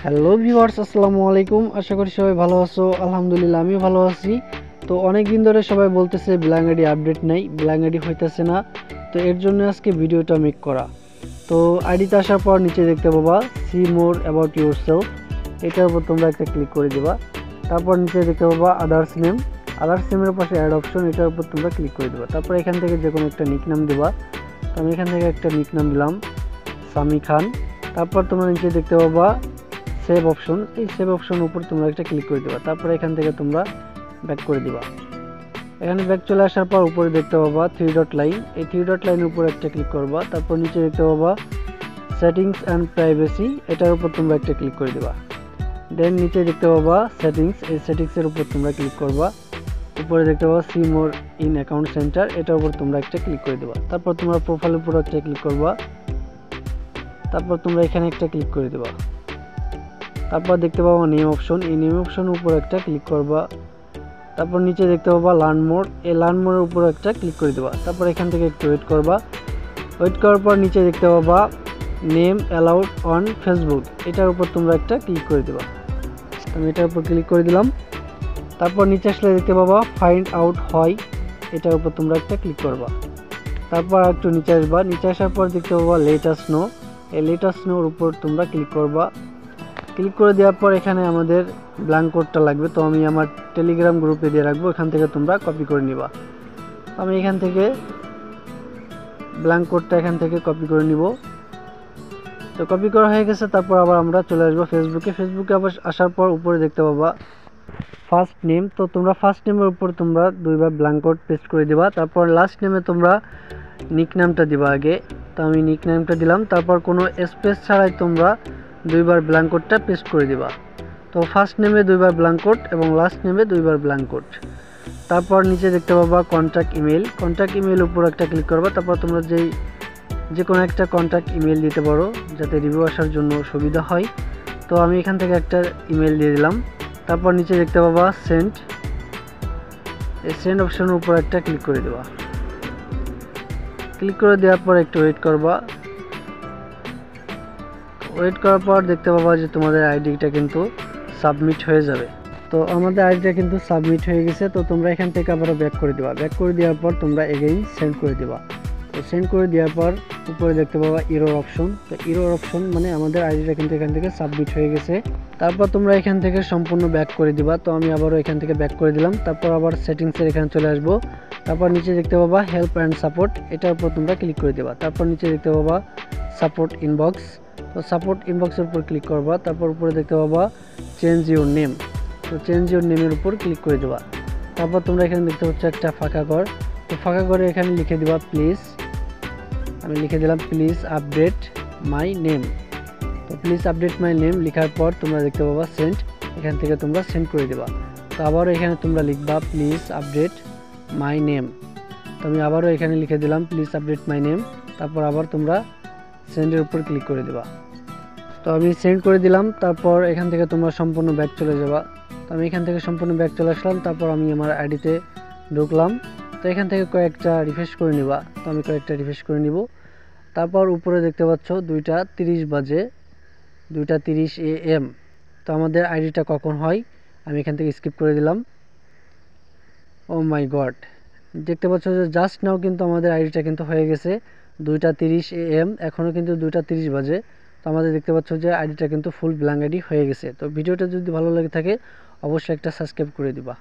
Hello viewers, আসসালামু আলাইকুম। আশা করি সবাই ভালো আছো। আলহামদুলিল্লাহ আমিও ভালো আছি। তো অনেক দিন ধরে সবাই বলতেছে ব্ল্যাঙ্ক আইডি আপডেট নাই, ব্ল্যাঙ্ক আইডি হইতেছে না। তো এর জন্য আজকে ভিডিওটা মেক করা। তো আইডিতে আসার পর নিচে দেখতে পাবা see more about your self, এটার উপর তোমরা একটা ক্লিক করে দিবা। তারপর নিচে দেখতে পাবা আদার্স নেমের পাশে অ্যাড অপশন, এটার উপর তোমরা ক্লিক করে দেবা। তারপর এখান থেকে যে কোনো একটা নিক নাম দেবা। তো আমি এখান থেকে একটা নিক নাম দিলাম সামি খান। তারপর তোমরা নিচে দেখতে পাবা সেভ অপশন, এই সেভ অপশন উপর তোমরা একটা ক্লিক করে দেবা। তারপর এখান থেকে তোমরা ব্যাক করে দিবা। এখানে ব্যাক চলে আসার পর উপরে দেখতে পাবা থ্রি ডট লাইন, এই থ্রি ডট লাইনের উপর একটা ক্লিক করবা। তারপর নিচে দেখতে পাবা সেটিংস অ্যান্ড প্রাইভেসি, এটার উপর তোমরা একটা ক্লিক করে দিবা। দেন নিচে দেখতে পাবা সেটিংস, এই সেটিংসের উপর তোমরা ক্লিক করবা। উপরে দেখতে পাবা see more in account centre, এটার উপর তোমরা একটা ক্লিক করে দেবা। তারপর তোমরা প্রোফাইলের উপর একটা ক্লিক করবা। তারপর তোমরা এখানে একটা ক্লিক করে দেবা। তারপর দেখতে পাবো নেম অপশন, এই নেম অপশনের উপর একটা ক্লিক করবা। তারপর নিচে দেখতে পাবা লার্ন মোর, এই লার্ন মোরের উপর একটা ক্লিক করে দেবা। তারপর এখান থেকে একটু ওয়েট করবা। ওয়েট করার পর নিচে দেখতে পাবা নেম অ্যালাউড অন ফেসবুক, এটার উপর তোমরা একটা ক্লিক করে দেবা। আমি এটার উপর ক্লিক করে দিলাম। তারপর নিচে আসলে দেখতে পাবা ফাইন্ড আউট হয়, এটার উপর তোমরা একটা ক্লিক করবা। তারপর একটু নিচে আসবা। নিচে আসার পর দেখতে পাবা লেট আস নো, এই লেট আস নোর উপর তোমরা ক্লিক করবা। ক্লিক করে দেওয়ার পর এখানে আমাদের ব্ল্যাঙ্ক কোডটা লাগবে, তো আমি আমার টেলিগ্রাম গ্রুপে দিয়ে রাখবো, এখান থেকে তোমরা কপি করে নিবা। আমি এখান থেকে ব্ল্যাঙ্ক কোডটা এখান থেকে কপি করে নিব। তো কপি করা হয়ে গেছে। তারপর আবার আমরা চলে আসবো ফেসবুকে আবার আসার পর উপরে দেখতে পাবা ফার্স্ট নেম, তো তোমরা ফার্স্ট নেমের উপর তোমরা দুইবার ব্ল্যাঙ্ক কোড পেস্ট করে দিবা। তারপর লাস্ট নেমে তোমরা নিক নামটা দিবা আগে, তো আমি নিক নামটা দিলাম। তারপর কোনো স্পেস ছাড়াই তোমরা দুইবার ব্ল্যাঙ্ক কোডটা পেস্ট করে দিবা। তো ফার্স্ট নেমে দুইবার ব্ল্যাঙ্ক কোড এবং লাস্ট নেমে দুইবার ব্ল্যাঙ্ক কোড। তারপর নিচে দেখতে পাবা কন্ট্যাক্ট ইমেল উপর একটা ক্লিক করবা। তারপর তোমরা যে কোনো একটা কন্ট্যাক্ট ইমেল দিতে পারো যাতে রিভিউ আসার জন্য সুবিধা হয়। তো আমি এখান থেকে একটা ইমেল দিয়ে দিলাম। তারপর নিচে দেখতে পাবা সেন্ড, এই সেন্ড অপশনের উপর একটা ক্লিক করে দেবা। ক্লিক করে দেওয়ার পর একটু ওয়েট করবা। ওয়েট করার পর দেখতে পাবা যে তোমাদের আইডিটা কিন্তু সাবমিট হয়ে যাবে। তো আমাদের আইডিটা কিন্তু সাবমিট হয়ে গেছে। তো তোমরা এখান থেকে আবারও ব্যাক করে দিবা। ব্যাক করে দেওয়ার পর তোমরা এগেইন সেন্ড করে দিবা। তো সেন্ড করে দেওয়ার পর উপরে দেখতে পাবা এরর অপশন, তো এরর অপশন মানে আমাদের আইডিটা কিন্তু এখান থেকে সাবমিট হয়ে গেছে। তারপর তোমরা এখান থেকে সম্পূর্ণ ব্যাক করে দিবা। তো আমি আবারও এখান থেকে ব্যাক করে দিলাম। তারপর আবার সেটিংসের এখানে চলে আসবো। তারপর নিচে দেখতে পাবা হেল্প অ্যান্ড সাপোর্ট, এটার উপর তোমরা ক্লিক করে দেবা। তারপর নিচে দেখতে পাবা সাপোর্ট ইনবক্স, তো সাপোর্ট ইনবক্সের উপর ক্লিক করবা। তারপর উপরে দেখতে পাবা চেঞ্জ ইউর নেম, তো চেঞ্জ ইউর নেমের উপর ক্লিক করে দেবা। তারপর তোমরা এখানে দেখতে পাচ্ছ একটা ফাঁকা ঘর, তো ফাঁকা ঘরে এখানে লিখে দিবা প্লিজ, আমি লিখে দিলাম প্লিজ আপডেট মাই নেম। তো প্লিজ আপডেট মাই নেম লেখার পর তোমরা দেখতে পাবা সেন্ড, এখান থেকে তোমরা সেন্ড করে দেবা। তো আবারও এখানে তোমরা লিখবা প্লিজ আপডেট মাই নেম, তো আমি আবারও এখানে লিখে দিলাম প্লিজ আপডেট মাই নেম। তারপর আবার তোমরা সেন্ডের উপর ক্লিক করে দেবা। তো আমি সেন্ড করে দিলাম। তারপর এখান থেকে তোমরা সম্পূর্ণ ব্যাক চলে যাবা। তো আমি এখান থেকে সম্পূর্ণ ব্যাক চলে আসলাম। তারপর আমি আমার আইডিতে ঢুকলাম। তো এখান থেকে কয়েকটা রিফ্রেশ করে নিবা, তো আমি কয়েকটা রিফ্রেশ করে নিব। তারপর উপরে দেখতে পাচ্ছ 2:30 বাজে, 2:30 AM। তো আমাদের আইডিটা কখন হয় আমি এখান থেকে স্কিপ করে দিলাম। ও মাই গড, দেখতে পাচ্ছ যে জাস্ট নাও কিন্তু আমাদের আইডিটা কিন্তু হয়ে গেছে 2:30 AM, এখনও কিন্তু 2:30 বাজে। তো আমাদের দেখতে পাচ্ছ যে আইডিটা কিন্তু ফুল ব্ল্যাঙ্ক আইডি হয়ে গেছে। তো ভিডিওটা যদি ভালো লাগে থাকে অবশ্যই একটা সাবস্ক্রাইব করে দিবা।